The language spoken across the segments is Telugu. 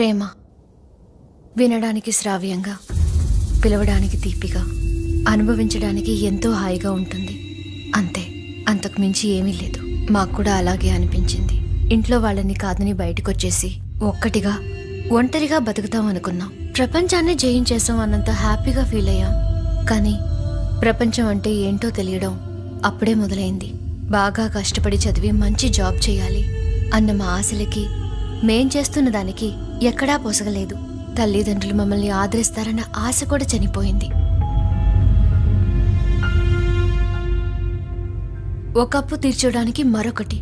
ప్రేమ వినడానికి శ్రావ్యంగా, పిలవడానికి తీపిగా, అనుభవించడానికి ఎంతో హాయిగా ఉంటుంది. అంతే, అంతకు మించి ఏమీ లేదు. మాకు కూడా అలాగే అనిపించింది. ఇంట్లో వాళ్ళని కాదని బయటకొచ్చేసి ఒక్కటిగా ఒంటరిగా బతుకుతాం అనుకున్నాం. ప్రపంచాన్ని జయించేసాం అన్నంత హ్యాపీగా ఫీల్ అయ్యాం. కానీ ప్రపంచం అంటే ఏంటో తెలియడం అప్పుడే మొదలైంది. బాగా కష్టపడి చదివి మంచి జాబ్ చేయాలి అన్న మా ఆశలకి, మేం చేస్తున్న దానికి ఎక్కడా పొసగలేదు. తల్లిదండ్రులు మమ్మల్ని ఆదరిస్తారన్న ఆశ కూడా చనిపోయింది. ఒక అప్పు తీర్చడానికి మరొకటి.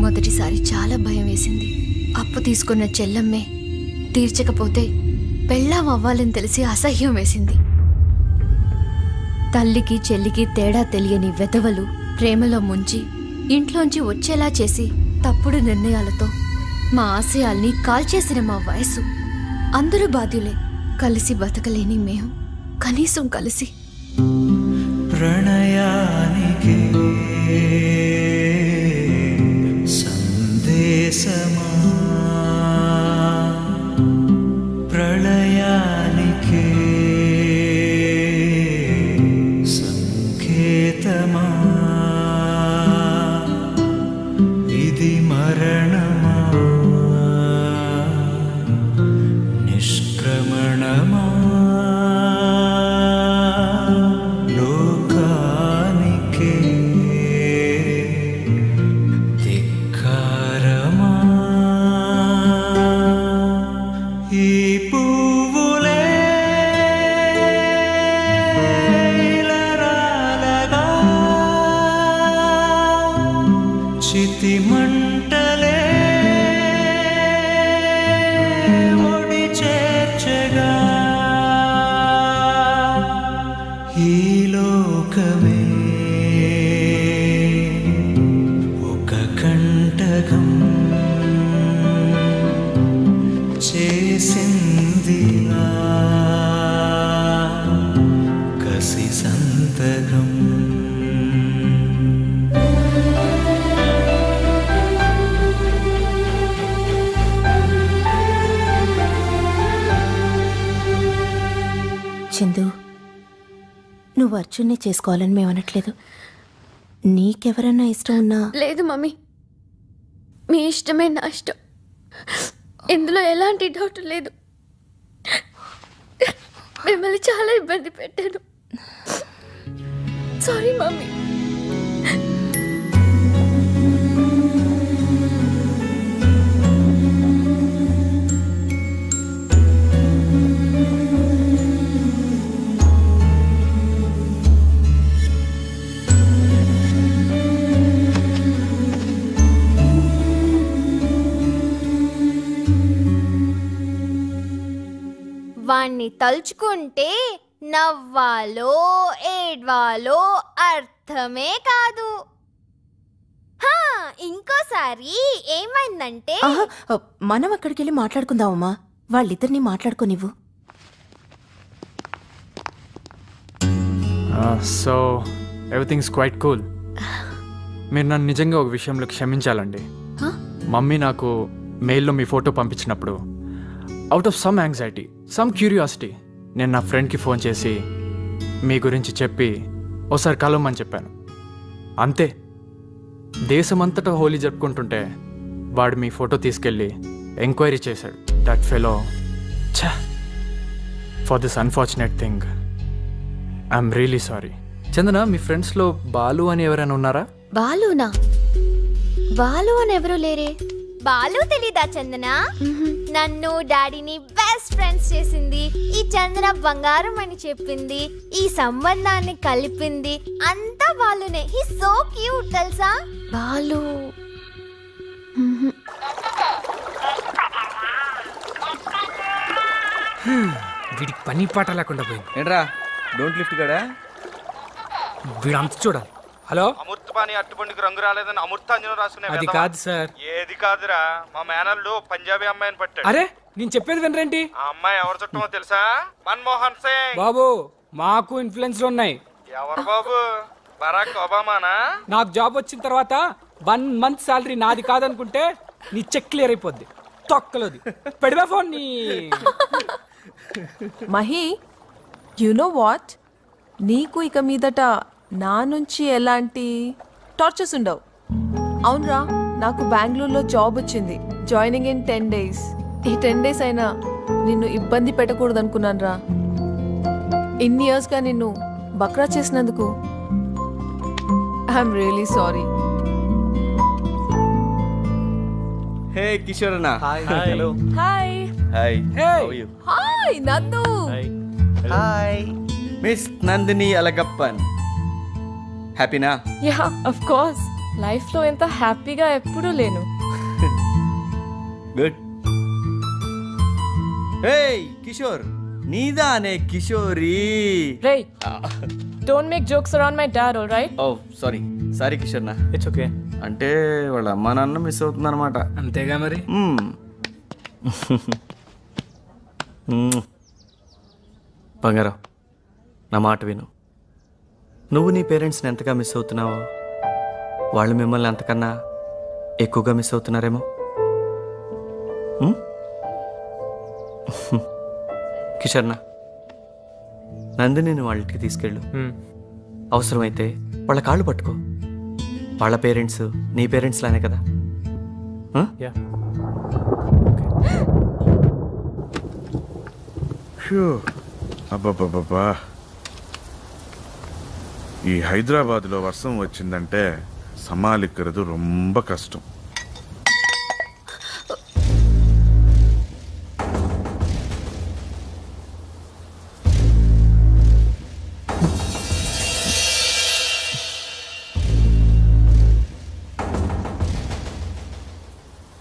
మొదటిసారి చాలా భయం వేసింది. అప్పు తీసుకున్న చెల్లమ్మే తీర్చకపోతే పెళ్ళాం అవ్వాలని తెలిసి అసహ్యం వేసింది. తల్లికి చెల్లికి తేడా తెలియని వెధవలు ప్రేమలో ముంచి ఇంట్లోంచి వచ్చేలా చేసి తప్పుడు నిర్ణయాలతో మా ఆశయాల్ని కాల్చేసిన మా వయసు. అందరూ బాధ్యులే. కలిసి బతకలేని మేము కనీసం కలిసి ప్రణయానికి సందేశమా, ప్రళయానికి సంకేతమా, ఇది మరణమా నిష్క్రమణమా, లోకానికే ధిక్కారమా. ఈ పువ్వులే ఇలరాలగా, చితిమంటలే ఒడి చేర్చగా, ఈ లోకమే ఒక కంటకం చేసింది కసి సంతకం. చందు, నువ్వు అర్జున్ని చేసుకోవాలని మేము అనట్లేదు. నీకెవరన్నా ఇష్టం ఉన్నా. లేదు మమ్మీ, మీ ఇష్టమే నా ఇష్టం. ఇందులో ఎలాంటి డౌట్ లేదు. మిమ్మల్ని చాలా ఇబ్బంది పెట్టాను. Sorry mummy. వాణ్ణి తలుచుకుంటే నవ్వాలో ఏడ్వాలో అర్థమే కాదు. ఇంకోసారి ఏమైందంటే, మనం అక్కడికి వెళ్ళి మాట్లాడుకుందామమ్మా. వాళ్ళిద్దరిని మాట్లాడుకోనివ్వు. So everything's quite cool. మీరు నన్ను నిజంగా ఒక విషయంలో క్షమించాలండి. మమ్మీ నాకు మెయిల్లో మీ ఫోటో పంపించినప్పుడు out of some anxiety, some curiosity, నేను నా ఫ్రెండ్కి ఫోన్ చేసి మీ గురించి చెప్పి ఒకసారి కలవమని చెప్పాను. అంతే. దేశమంతటా హోలీ జరుపుకుంటుంటే వాడు మీ ఫోటో తీసుకెళ్ళి ఎంక్వైరీ చేశాడు. దట్ ఫెలో, ఛా, for this unfortunate thing I'm really sorry. Chandana, మీ ఫ్రెండ్స్లో బాలు అని ఎవరైనా ఉన్నారా? బాలునా? బాలు అని ఎవరు లేరే. బాలు తెలీదా చందన? నన్ను డాడీని బెస్ట్ ఫ్రెండ్స్ చేసింది, ఈ చందన బంగారం అని చెప్పింది, ఈ సంబంధాన్ని కలిపింది అంతా బాలునే. హీ సో క్యూట్ తెలుసా? బాలు వీడికి పని పాట లేకుండా పోయింది. ఏంట్రా డోంట్ లిఫ్ట్ గడా? వీడు అంత చూడాలి. హలో, అమృతపాణి అట్టుబండికి రంగు రాలేదని అమృతాంజనం రాసుకునే. అది కాదు సార్. ఏది కాదురా, మా మేనల్లు పంజాబీ అమ్మాయిని పట్టాడు. అరే, నేను చెప్పేది వినరేంటి? ఆ అమ్మాయి ఎవరు చుట్టమో తెలుసా? మన్మోహన్ సింగ్. బాబు, మాకు ఇన్ఫ్లుయెన్స్లు ఉన్నాయి. ఎవరు బాబు? బరాక్ ఒబామానా? నాకు జాబ్ వచ్చిన తర్వాత 1 month శాలరీ నాది కాదనుకుంటే నీ చెక్ క్లియర్ అయిపోద్ది తొక్కలోది పెడివా ఫోన్ నీ మహి యు నో వాట్, నీకు ఇక మీదట నా నుంచి ఎలాంటి టార్చర్స్ ఉండవు. అవునరా, నాకు బెంగళూరులో జాబ్ వచ్చింది, జాయినింగ్ ఇన్ 10 days. ఈ 10 days అయినా నిన్ను ఇబ్బంది పెట్టకూడదు అనుకున్నాను రా. ఇన్ని ఇయర్స్గా నిన్ను బక్రా చేసినందుకు I'm really sorry. Hey Kishore అన్న. Hi. Hi. Hi. Hi Nandu. Hi miss Nandini Alagappan. హ్యాపీనా? యా ఆఫ్ కోర్స్, లైఫ్ లో ఎంత హ్యాపీగా ఎప్పుడూ లేను. గుడ్. హే కిషోర్, నీదానే కిషోరి. రేయ్, don't make jokes around my dad, all right? Oh sorry Kishore నా. It's okay. అంటే వాళ్ళ అమ్మా నాన్న మిస్ అవుతుంది అనమాట. అంతేగా మరి. బంగారం, నా మాట విను. నువ్వు నీ పేరెంట్స్ని ఎంతగా మిస్ అవుతున్నావో వాళ్ళు మిమ్మల్ని అంతకన్నా ఎక్కువగా మిస్ అవుతున్నారేమో. కిషోర్నా, నందిని వాళ్ళ ఇంటికి తీసుకెళ్ళు. అవసరమైతే వాళ్ళ కాళ్ళు పట్టుకో. వాళ్ళ పేరెంట్స్ నీ పేరెంట్స్ లానే కదా. అబ్బాబ్బాబ్బా, ఈ హైదరాబాద్లో వర్షం వచ్చిందంటే సమాలిక్கிறது ரொம்ப కష్టం.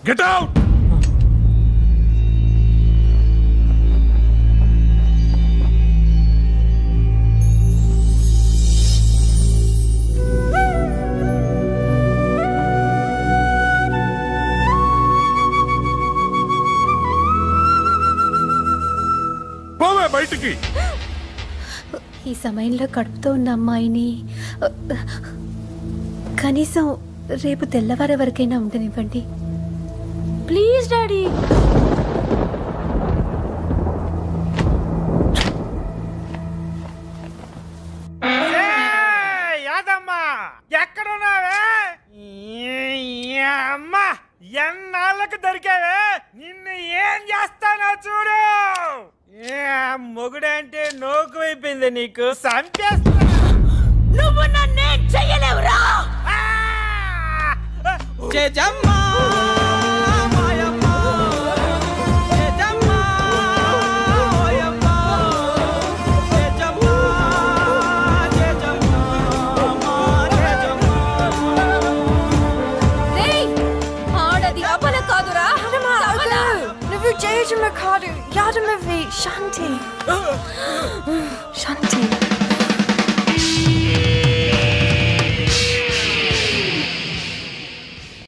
Get out! పోవే బయటికి. ఈ సమయంలో కడుపుతో ఉన్న అమ్మాయిని కనీసం రేపు తెల్లవారే వరకైనా ఉండనివ్వండి ప్లీజ్ డాడీ. యాదమ్మా, ఎక్కడున్నావే? అమ్మా, ఎన్నాళ్ళకు దొరికావే? నిన్ను ఏం చేస్తానో చూడు. మొగుడంటే నోకు అయిపోయింది నీకు. సంపేస్తా. నువ్వు నన్నేం చెయ్యలేవురా. చేజమ్మా, మాయమ్మా, చేజమ్మా, ఓయమ్మా, చేజమ్మా, చేజమ్మా, చేజమ్మా. రేయ్, ఆడది అపల కాదురా. నువ్వు జయజమ్మ కాదు, యాదమ్మవి. శాంతి. శాంతి.